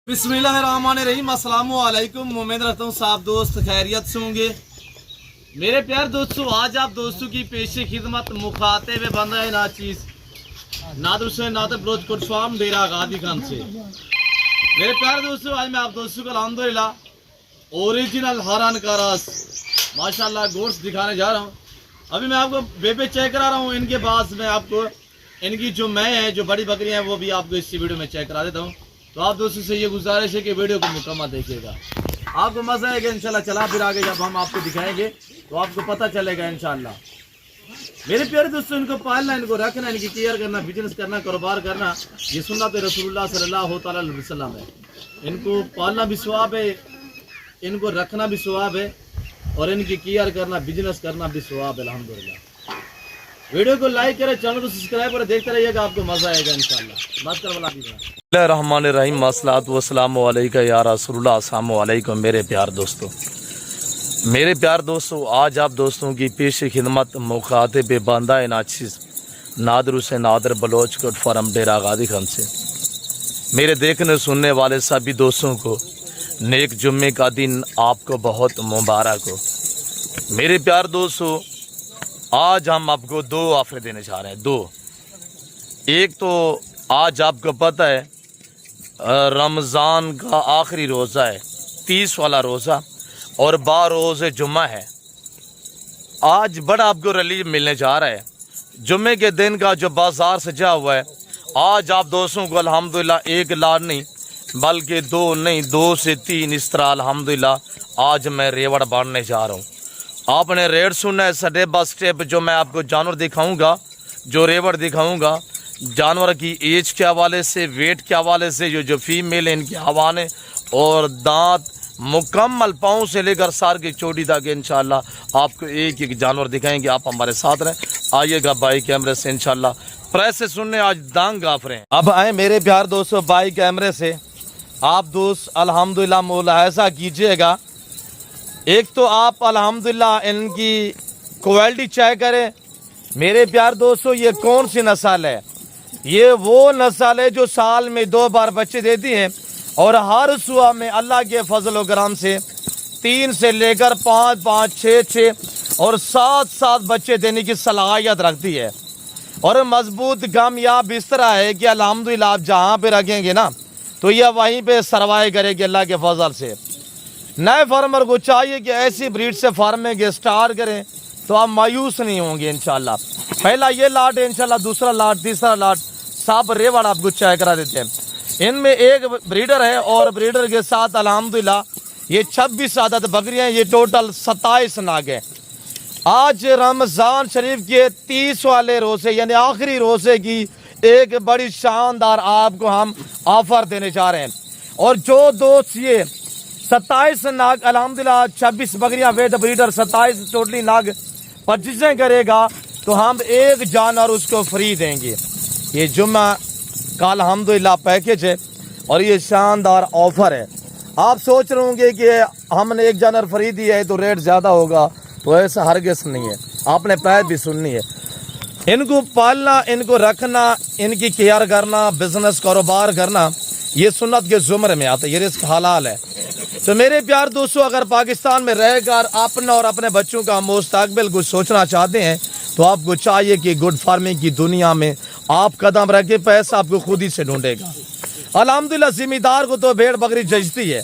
बिस्मिल्लाहिर्रहमानिर्रहीम। अस्सलामु अलैकुम। उम्मीद रखता हूँ साहब दोस्त खैरियत से होंगे। मेरे प्यार दोस्तों, आज आप दोस्तों की पेशे खिदमत मुखातिब बंदा है नाचीज नादर हुसैन नादर ब्रोच कोट फार्म डेरा गादी खान से। मेरे प्यार दोस्तों, आज मैं आप दोस्तों को अल्हम्दुलिल्लाह ओरिजिनल हरन का रस माशाल्लाह गोश्त दिखाने जा रहा हूँ। अभी मैं आपको बेबे चेक करा रहा हूँ। इनके बाद मैं आपको इनकी जो मैं है जो बड़ी बकरियाँ हैं वो भी आपको इसी वीडियो में चेक करा देता हूँ। तो आप दोस्तों से ये गुजारिश है कि वीडियो को मुकम्मल देखिएगा, आपको मजा आएगा इंशाल्लाह। चला फिर आगे जब हम आपको दिखाएंगे तो आपको पता चलेगा इंशाल्लाह। मेरे प्यारे दोस्तों, इनको पालना, इनको रखना, इनकी केयर करना, बिजनेस करना, कारोबार करना, ये सुन्नत रसूलुल्लाह सल्लल्लाहु अलैहि वसल्लम है। इनको पालना भी सवाब है, इनको रखना भी सवाब है और इनकी केयर करना, बिजनेस करना भी सवाब है अल्हम्दुलिल्लाह। वीडियो को लाइक करें, चैनल को सब्सक्राइब करें, देखते रहिएगा, आपको मजा आएगा इंशाल्लाह। बात कर वाला बिस्मिल्लाहिर्रहमानिर्रहीम। अस्सलातु वस्सलामु अलैका या रसूलुल्लाह। अस्सलामु अलैकुम मेरे प्यार दोस्तों। मेरे प्यार दोस्तों, आज आप दोस्तों की पेश खिदमत मुखातिब बांदा नाचिस नादर हुसैन नादर बलोच कोट फार्म डेरा गादी खान से। मेरे देखने सुनने वाले सभी दोस्तों को नेक जुम्मे का दिन आपको बहुत मुबारक हो। मेरे प्यार दोस्तों, आज हम आपको दो ऑफर देने जा रहे हैं। दो, एक तो आज आपको पता है रमज़ान का आखिरी रोज़ा है, 30 वाला रोज़ा और 12 रोज़े जुम्मा है। आज बड़ा आपको रिलीफ मिलने जा रहा है। जुम्मे के दिन का जो बाज़ार सजा हुआ है, आज आप दोस्तों को अल्हम्दुलिल्लाह एक लाख नहीं बल्कि दो नहीं 2 से 3 इस तरह अल्हम्दुलिल्लाह आज मैं रेवड़ बांटने जा रहा हूँ। आपने रेट सुना है स्टेप बाय स्टेप। जो मैं आपको जानवर दिखाऊंगा, जो रेवड़ दिखाऊंगा, जानवर की एज के हवाले से, वेट के हवाले से, जो फीमेल है इनके हवाने और दांत मुकम्मल पाँव से लेकर सार की चोटी तक इंशाल्लाह आपको एक एक जानवर दिखाएंगे। आप हमारे साथ रहें, आइएगा बाई कैमरे से इंशाल्लाह। प्रेस से सुनने आज दांग गाफ रहे हैं। अब आए मेरे प्यार दोस्तों बाई कैमरे से। आप दोस्त अल्हम्दुलिल्लाह मुलाहिजा कीजिएगा। एक तो आप अल्हम्दुलिल्लाह इनकी क्वालिटी चेक करें। मेरे प्यार दोस्तों, ये कौन सी नस्ल है? ये वो नस्ल है जो साल में 2 बार बच्चे देती है और हर सुबह में अल्लाह के फजल व करम से 3 से लेकर 5, 6 और 7 बच्चे देने की सलाहियत रखती है और मजबूत कामयाब बिस्तरा है कि अल्हम्दुलिल्लाह आप जहाँ पे रखेंगे ना तो यह वहीं पे सरवाइव करेगी अल्लाह के फजल से। नए फार्मर को चाहिए कि ऐसी ब्रीड से फार्मिंग स्टार्ट करें तो आप मायूस नहीं होंगे इंशाल्लाह। पहला ये लाट है इंशाल्लाह, दूसरा लाट, तीसरा लाट सब रेवड़ आपको चेक करा देते हैं। इनमें एक ब्रीडर है और ब्रीडर के साथ अल्हम्दुलिल्लाह ये 26 आदत बकरियां, ये टोटल 27 नाग है। आज रमज़ान शरीफ के 30 वाले रोज़े यानी आखिरी रोज़े की एक बड़ी शानदार आपको हम ऑफर देने जा रहे हैं। और जो दोस्त ये 27 नाग अल्हम्दुलिल्लाह 26 बकरियां वेट ब्रीडर 27 टोटली नाग परचेजिंग करेगा तो हम एक जानवर उसको फ्री देंगे। ये जुम्मा का अल्हम्दुलिल्लाह पैकेज है और ये शानदार ऑफर है। आप सोच रहे होंगे कि हमने एक जानवर फ्री दिया है तो रेट ज़्यादा होगा, तो ऐसा हरगिज़ नहीं है। आपने पैर भी सुननी है। इनको पालना, इनको रखना, इनकी केयर करना, बिजनेस कारोबार करना, ये सुन्नत के जुमरे में आता है, ये रिस्क हलाल है। तो मेरे प्यार दोस्तों, अगर पाकिस्तान में रहकर अपना और अपने बच्चों का मुस्तकबिल कुछ सोचना चाहते हैं तो आपको चाहिए कि गुड फार्मिंग की दुनिया में आप कदम रखे, पैसा आपको खुद ही से ढूंढेगा। अल्हम्दुलिल्लाह जिम्मेदार को तो भेड़ बकरी जचती है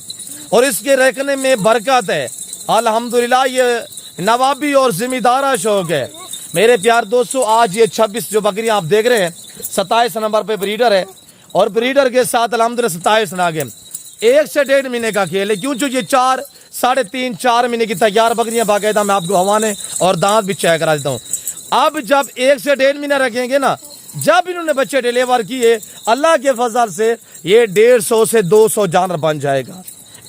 और इसके रखने में बरकत है। अल्हम्दुलिल्लाह ये नवाबी और जिम्मेदारा शौक है। मेरे प्यार दोस्तों, आज ये 26 जो बकरियां आप देख रहे हैं 27 नंबर पे ब्रीडर है और ब्रीडर के साथ अल्हम्दुलिल्लाह 27 नाग है। 1 से 1.5 महीने का खेल है, क्यों? जो ये 4, 3.5, 4 महीने की तैयार बकरियां बाकायदा मैं आपको हवाने और दांत भी चेक करा देता हूँ। अब जब 1 से 1.5 महीना रखेंगे ना, जब इन्होंने बच्चे डिलीवर किए अल्लाह के फजल से ये 150 से 200 जानवर बन जाएगा।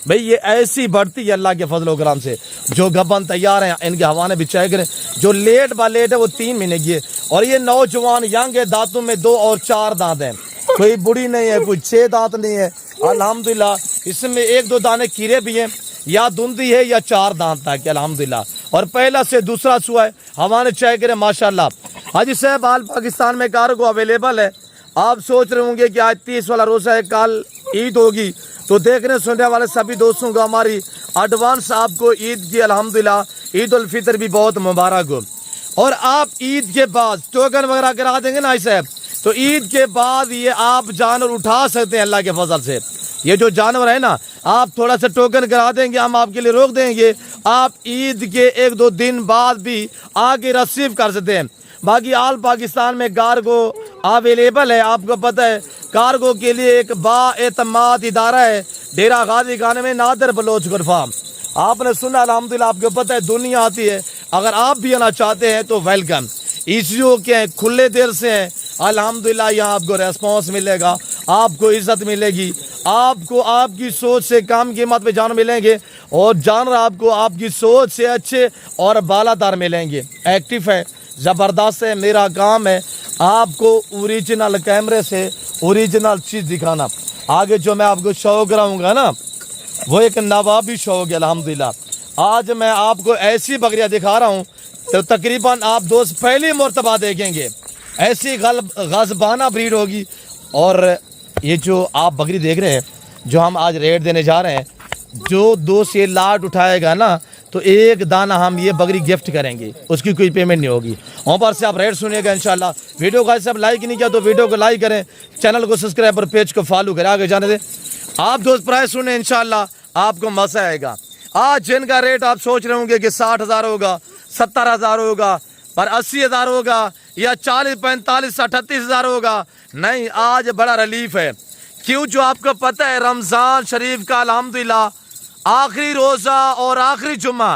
भाई ये ऐसी बढ़ती है अल्लाह के फजल व करम से। जो गबन तैयार हैं इनके हवाने भी चेक करें। जो लेट बा लेट है वो 3 महीने की है और ये नौजवान यंग है, दांतों में 2 और 4 दांत हैं, कोई बुढ़ी नहीं है, कोई 6 दांत नहीं है अल्हम्दुलिल्लाह। इसमें 1-2 दाने कीड़े भी हैं, या धुंधी है या 4 दांत तक अल्हम्दुलिल्लाह। और पहला से दूसरा सुआ है, हवाने चेक करें माशाल्लाह। हाजी साहब हाल पाकिस्तान में कार्गो अवेलेबल है। आप सोच रहे होंगे कि आज 30 वाला रोज़ा है, कल ईद होगी। तो देखने सुनने वाले सभी दोस्तों को हमारी एडवांस आपको ईद की अल्हम्दुलिल्लाह ईद उल फितर भी बहुत मुबारक हो। और आप ईद के बाद टोकन वगैरह करा देंगे ना इसे, तो ईद के बाद ये आप जानवर उठा सकते हैं अल्लाह के फजल से। ये जो जानवर है ना, आप थोड़ा सा टोकन करा देंगे, हम आपके लिए रोक देंगे, आप ईद के 1-2 दिन बाद भी आके रिसीव कर सकते हैं। बाकी आल पाकिस्तान में कार्गो अवेलेबल है। आपको पता है कार्गो के लिए एक बाएतमाद इदारा है डेरा गाजी खाने में नादर बलोच गुरफाम। आपने सुना अल्हम्दुलिल्लाह, आपको पता है दुनिया आती है। अगर आप भी आना चाहते हैं तो वेलकम। इश्यू के हैं, खुले दिल से हैं अल्हम्दुलिल्लाह। यहाँ आपको रेस्पॉन्स मिलेगा, आपको इज्जत मिलेगी, आपको आपकी सोच से काम कीमत पे जानवर मिलेंगे और जानवर आपको आपकी सोच से अच्छे और बालादार मिलेंगे। एक्टिव है, ज़बरदस्त है। मेरा काम है आपको ओरिजिनल कैमरे से ओरिजिनल चीज़ दिखाना। आगे जो मैं आपको शो कराऊंगा ना, वो एक नवाबी शौक है अल्हम्दुलिल्लाह। आज मैं आपको ऐसी बकरियां दिखा रहा हूँ तो तकरीबन आप दोस्त पहली मर्तबा देखेंगे। ऐसी गज़बाना ब्रीड होगी। और ये जो आप बकरी देख रहे हैं, जो हम आज रेट देने जा रहे हैं, जो दोस्त ये लाट उठाएगा ना, तो एक दाना हम ये बकरी गिफ्ट करेंगे, उसकी कोई पेमेंट नहीं होगी। वहाँ पर से आप रेट सुनिएगा इंशाल्लाह। वीडियो को ऐसे आप लाइक नहीं किया तो वीडियो को लाइक करें, चैनल को सब्सक्राइब और पेज को फॉलो करें, आगे जाने दें। आप दोस्त प्राइस सुने इंशाल्लाह, आपको मजा आएगा। आज जिनका रेट आप सोच रहे होंगे कि 60,000 होगा, 70,000 होगा, पर 80,000 होगा या 40, 45, 38,000 होगा, नहीं, आज बड़ा रिलीफ है। क्यों? जो आपको पता है रमज़ान शरीफ का अल्हम्दुलिल्लाह आखिरी रोज़ा और आखिरी जुम्मा,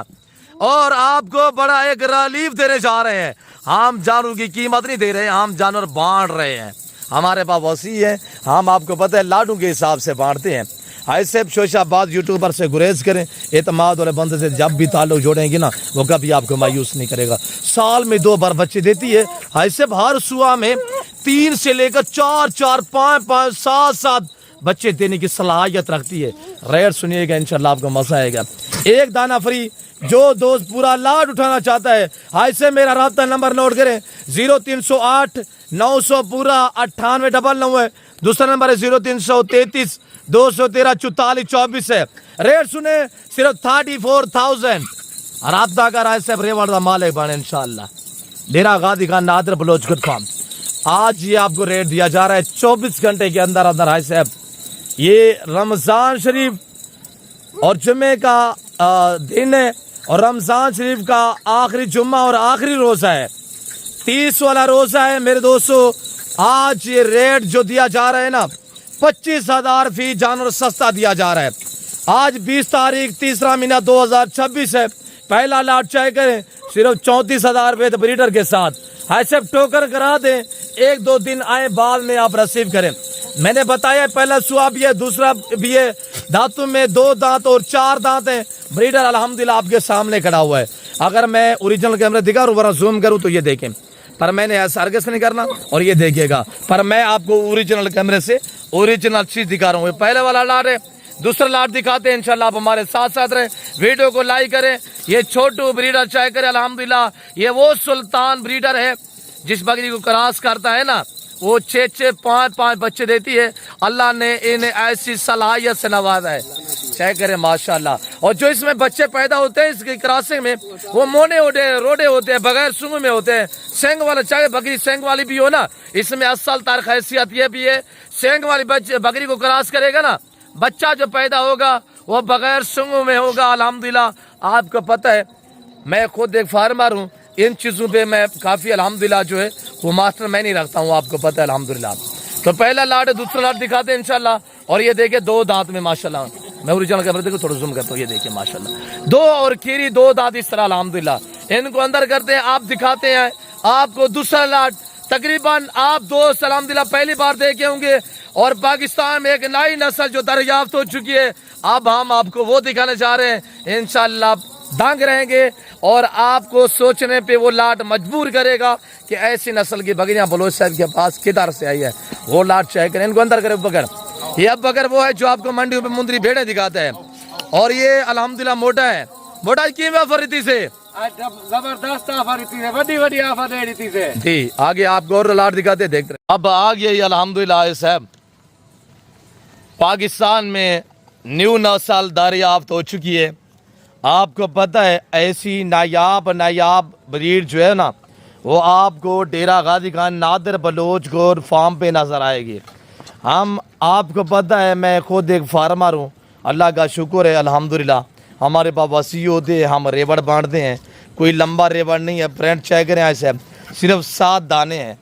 और आपको बड़ा एक रिलीफ देने जा रहे हैं। हम जानवरों की कीमत नहीं दे रहे हैं, हम जानवर बांट रहे हैं। हमारे पास वसी है, हम आपको पता है लाडू के हिसाब से बांटते हैं। ऐसे शोशाबाद यूट्यूबर से गुरेज करें, एतमाद वाले बंदे से जब भी ताल्लुक जोड़ेंगे ना, वो कभी आपको मायूस नहीं करेगा। साल में 2 बार बच्चे देती है। ऐसे हर सुबह में 3 से लेकर 4-4, 5-5, 7-7 बच्चे देने की सलाहियत रखती है। रेट सुनिएगा इंशाल्लाह, आपको मजा आएगा। एक दाना फ्री। जो दोस्त पूरा लाट उठाना चाहता है, ऐसे मेरा राब्ता नंबर नोट करें, 0308 900 पूरा 9899 है। दूसरा नंबर है 0333 213 44 24 है। रेट सुने सिर्फ 34,000। राब्ता का राय से रेवाड़ का मालिक बने इंशाल्लाह। Dera Ghazi Khan Nadir Baloch goat farm. आज ये आपको रेट दिया जा रहा है 24 घंटे के अंदर अंदर। हाय साहब, ये रमज़ान शरीफ और जुम्मे का दिन है, और रमज़ान शरीफ का आखिरी जुम्मा और आखिरी रोज़ा है, 30 वाला रोज़ा है मेरे दोस्तों। आज ये रेट जो दिया जा रहा है ना, 25,000 फी जानवर सस्ता दिया जा रहा है। आज 20 तारीख 3रा महीना 2026 है। पहला लाट चाहे करें सिर्फ 34,000 रुपये ब्रीडर के साथ। ऐसे टोकन करा दें, 1-2 दिन आए बाद में आप रिसीव करें। मैंने बताया पहला सुआ भी है, दूसरा भी है। दांतों में 2 दांत और 4 दांत हैं। ब्रीडर अल्हम्दुलिल्लाह आपके सामने खड़ा हुआ है। अगर मैं ओरिजिनल कैमरा दिखा रहा हूँ, जूम करूँ तो ये देखें, पर मैंने ऐसा अर्गस नहीं करना, और ये देखिएगा, पर मैं आपको ओरिजिनल कैमरे से ओरिजिनल चीज दिखा रहा हूँ। पहले वाला लाट है, दूसरा लाट दिखाते हैं इंशाल्लाह। आप हमारे साथ साथ रहे, वीडियो को लाइक करें। ये छोटू ब्रीडर चाहे करे अल्हम्दुलिल्लाह, ये वो सुल्तान ब्रीडर है जिस बकरी को क्रॉस करता है ना, वो 6-6, 5-5 बच्चे देती है। अल्लाह ने इन्हें ऐसी सलाहियत से नवाजा है, चाहे करे माशाल्लाह। और जो इसमें बच्चे पैदा होते हैं इसकी क्रॉसिंग में, वो मोने रोडे होते हैं, बगैर सूंग में होते हैं। सेंग वाला चाहे बकरी सेंग वाली भी हो ना, इसमें असल तार हैसियत ये भी है, सेंग वाली बकरी को क्रॉस करेगा ना, बच्चा जो पैदा होगा वो बगैर सूंग में होगा अल्हम्दुलिल्लाह। आपको पता है मैं खुद एक फार्मर हूँ, इन चीज़ों पे मैं काफ़ी अल्हम्दुलिल्लाह जो है वो मास्टर मैं नहीं रखता हूँ, आपको पता है अल्हम्दुलिल्लाह। तो पहला लाट है, दूसरा लाट दिखाते हैं इंशाल्लाह। और ये देखिए 2 दांत में माशाल्लाह, मैं ओरिजिनल कैमरे देखो थोड़ा जूम करता हूँ, ये देखिए माशाल्लाह 2 और खीरी 2 दांत इस तरह अल्हम्दुलिल्लाह। इनको अंदर करते हैं, आप दिखाते हैं आपको दूसरा लाट। तकरीबन आप दोस्त अल्हम्दुलिल्लाह पहली बार देखे होंगे, और पाकिस्तान में एक नई नस्ल जो दरियाफ्त हो चुकी है, अब हम आपको वो दिखाने जा रहे हैं इंशाल्लाह। दंग रहेंगे और आपको सोचने पे वो लाट मजबूर करेगा कि ऐसी नस्ल की बकरियां बलोच साहब के पास किधर से आई है। वो लाट चाहे करें, इनको अंदर करें बकर। ये अब बकर वो है जो आपको मंडी में मुंदरी भेड़े दिखाता है, और ये अल्हम्दुलिल्लाह मोटा है। मोटा की फरीदी से जबरदस्त ऑफर है, बड़ी बड़ी ऑफर दे रही थी जी। आगे आपको और लाट दिखाते देखते। अब आ गया ये अल्हम्दुलिल्लाह साहब, पाकिस्तान में न्यू नस्ल दरियाफ्त हो चुकी है। आपको पता है ऐसी नायाब ब्रीड जो है ना, वो आपको डेरा गाजी खान नादिर बलोच गोर फार्म पे नज़र आएगी। हम आपको पता है मैं खुद एक फार्मर हूँ, अल्लाह का शुक्र है अल्हम्दुलिल्लाह। हमारे पास वसी होते हैं, हम रेवड़ बांटते हैं, कोई लंबा रेवड़ नहीं है। प्रिंट चेक करें ऐसे, सिर्फ 7 दाने हैं।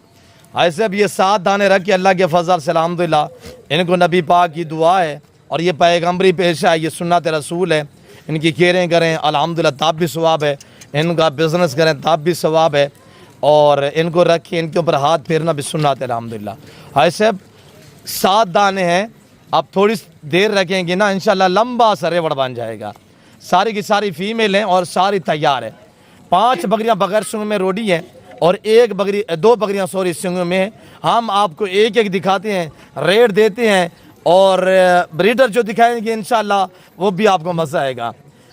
ऐसे अब ये 7 दाने रख के अल्लाह के फजल से अल्हम्दुलिल्लाह इनको नबी पाक की दुआ है और ये पैगम्बरी पेशा है, ये सुन्नत रसूल है। इनकी केयरिंग करें अल्हम्दुलिल्लाह तब भी सवाब है, इनका बिज़नेस करें तब भी सवाब है, और इनको रख के इनके ऊपर हाथ फेरना भी सुन्नत है अल्हम्दुलिल्लाह। ऐसे 7 दाने हैं, अब थोड़ी देर रखेंगे ना इंशाल्लाह लंबा सा रेवड़ बन जाएगा। सारी की सारी फीमेल हैं और सारी तैयार है। 5 बकरियां बगैर सूंग में रोडी हैं और 2 बकरियां सॉरी सूंग में हैं। हम आपको एक एक दिखाते हैं, रेट देते हैं, और ब्रीडर जो दिखाएंगे इंशाल्लाह वो भी आपको मज़ा आएगा।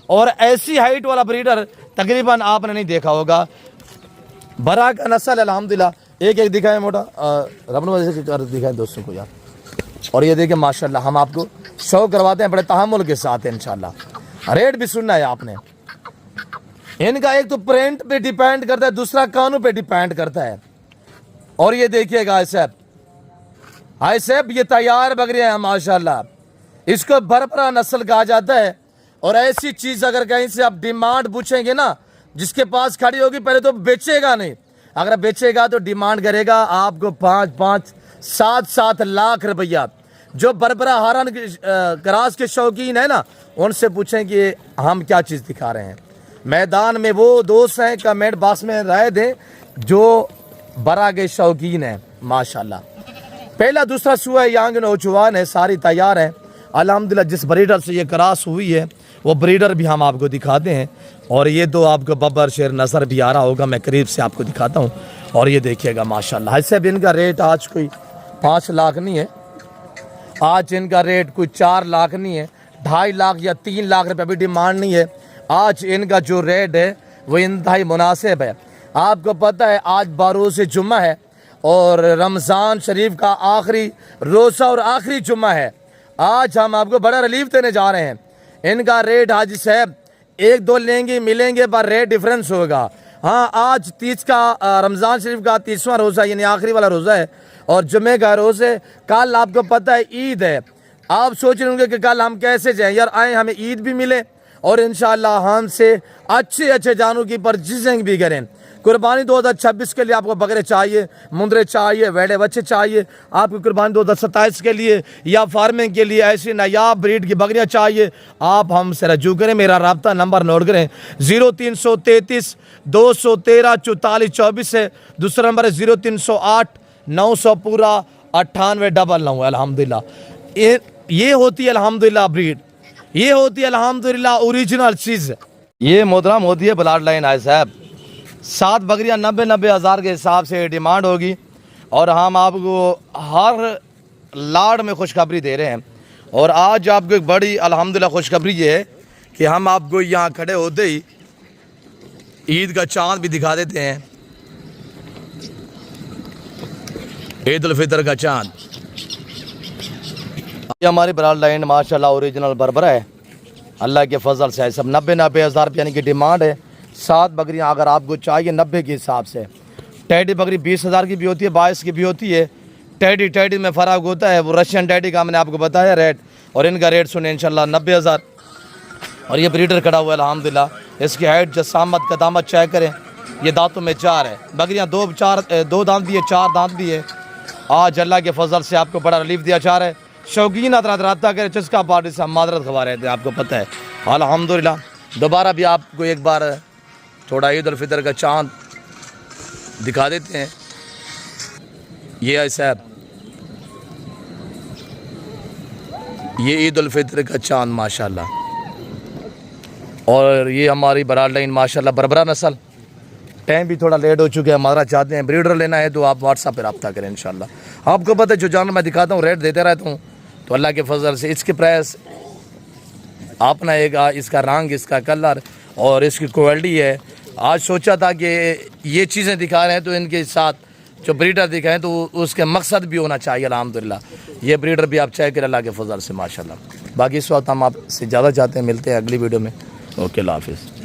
और ऐसी हाइट वाला ब्रीडर तकरीबन आपने नहीं देखा होगा। बरा का नस्ल अल्हम्दुलिल्लाह एक एक दिखाएं मोटा रबन दिखाएं दोस्तों को यार। और ये देखिए माशाल्लाह हम आपको शो करवाते हैं बड़े तहम्मुल के साथ इंशाल्लाह। रेट भी सुनना है आपने। इनका एक तो प्रिंट पे डिपेंड करता है, दूसरा कानों पे डिपेंड करता है। और ये देखिएगा ऐसे ये तैयार बकरियां हैं माशाल्लाह। इसको बरबरा नस्ल कहा जाता है। और ऐसी चीज अगर कहीं से आप डिमांड पूछेंगे ना, जिसके पास खड़ी होगी पहले तो बेचेगा नहीं, अगर बेचेगा तो डिमांड करेगा आपको 5-5, 7-7 लाख रुपया। जो बरबरा हारन क्रास के शौकीन है ना, उनसे पूछें कि हम क्या चीज़ दिखा रहे हैं। मैदान में वो दोस्त हैं, कमेंट बॉक्स में राय दें जो बरा के शौकीन हैं माशाल्लाह। पहला दूसरा सुआ यांग नौजवान है, सारी तैयार है अल्हम्दुलिल्लाह। जिस ब्रीडर से ये क्रॉस हुई है वो ब्रीडर भी हम आपको दिखाते हैं। और ये तो आपको बब्बर शेर नसर भी आ रहा होगा, मैं करीब से आपको दिखाता हूँ। और ये देखिएगा माशाल्लाह। ऐसे भी इनका रेट आज कोई 5 लाख नहीं है, आज इनका रेट कोई 4 लाख नहीं है, 2.5 लाख या 3 लाख रुपये भी डिमांड नहीं है। आज इनका जो रेट है वो इंतहाई मुनासिब है। आपको पता है आज बारोज़ जुम्मा है और रमज़ान शरीफ का आखिरी रोज़ा और आखिरी जुम्मा है। आज हम आपको बड़ा रिलीफ देने जा रहे हैं। इनका रेट हाजी साहब 1-2 लेंगे मिलेंगे पर रेट डिफरेंस होगा। हाँ, आज 30 का रमज़ान शरीफ का 30वां रोज़ा यानी आखिरी वाला रोज़ा है और जुम्मे का रोज़ा है। कल आपको पता है ईद है। आप सोच रहे होंगे कि कल हम कैसे जाएं यार, आए हमें ईद भी मिले और इंशाल्लाह हमसे अच्छे जानों की परचेजिंग भी करें। कुर्बानी 2026 के लिए आपको बकरे चाहिए, मुंदरे चाहिए, वेड़े बच्चे चाहिए, आपको कुर्बानी 2027 के लिए या फार्मिंग के लिए ऐसी नायाब ब्रीड की बकरियां चाहिए, आप हमसे रजू करें। मेरा रब्ता नंबर नोट करें 0333 213 44 24 है। दूसरा नंबर है 0308 900 पूरा 9899। अल्हम्दुलिल्लाह ये होती है अल्हम्दुलिल्लाह ब्रीड, ये होती है अल्हम्दुलिल्लाह ओरिजिनल चीज़। ये मोहतरम होती है ब्लड लाइन है साहब। 7 बकरियां 90 हज़ार के हिसाब से डिमांड होगी और हम आपको हर लाड में खुशखबरी दे रहे हैं। और आज आपको एक बड़ी अल्हम्दुलिल्लाह खुशखबरी ये है कि हम आपको यहाँ खड़े होते ही ईद का चांद भी दिखा देते हैं। ईद उल फितर का चांद। ये हमारी ब्लड लाइन माशाल्लाह ओरिजिनल बरबरा है अल्लाह के फजल से। सब 90 हज़ार रुपये यानी कि डिमांड है। 7 बकरियां अगर आपको चाहिए 90 के हिसाब से। टैडी बकरी 20 हज़ार की भी होती है, 22 की भी होती है। टैडी में फ़र्क होता है। वो रशियन टैडी का मैंने आपको बताया रेट, और इनका रेट सुने इंशाल्लाह 90 हज़ार। और ये ब्रीडर खड़ा हुआ है अल्हम्दुलिल्लाह। इसकी हाइट जसामत कदामत चेक करें। ये दांतों में 4 है बकरियाँ, 2 दांत भी है, 4 दांत भी है। आज अल्लाह के फजल से आपको बड़ा रिलीफ दिया जा रहा है। शौकीन रब्ता करें, चस्का पार्टी से हम मादरत खवा रहे थे, आपको पता है अल्हम्दुलिल्लाह। दोबारा भी आपको एक बार थोड़ा ईद उल फितर का चांद दिखा देते हैं। ये है साहब, ये ईद उल फितर का चांद माशाल्लाह। और ये हमारी ब्लड लाइन माशाल्लाह बरबरा नस्ल। टाइम भी थोड़ा लेट हो चुके हैं, हमारा चाहते हैं ब्रीडर लेना है तो आप व्हाट्सएप पर रब्ता करें इंशाल्लाह। आपको पता है जो जानवर मैं दिखाता हूँ रेट देते रहता हूँ, तो अल्लाह के फजल से इसके प्राइस अपना आएगा। इसका रंग, इसका कलर और इसकी क्वालिटी है। आज सोचा था कि ये चीज़ें दिखा रहे हैं तो इनके साथ जो ब्रीडर दिखाएं तो उसके मकसद भी होना चाहिए। अल्हम्दुलिल्लाह ये ब्रीडर भी आप चेक करें अल्लाह के फजल से माशाल्लाह। बाकी इस वक्त हम आपसे ज़्यादा चाहते हैं, मिलते हैं अगली वीडियो में। ओके, अल्लाह हाफिज़।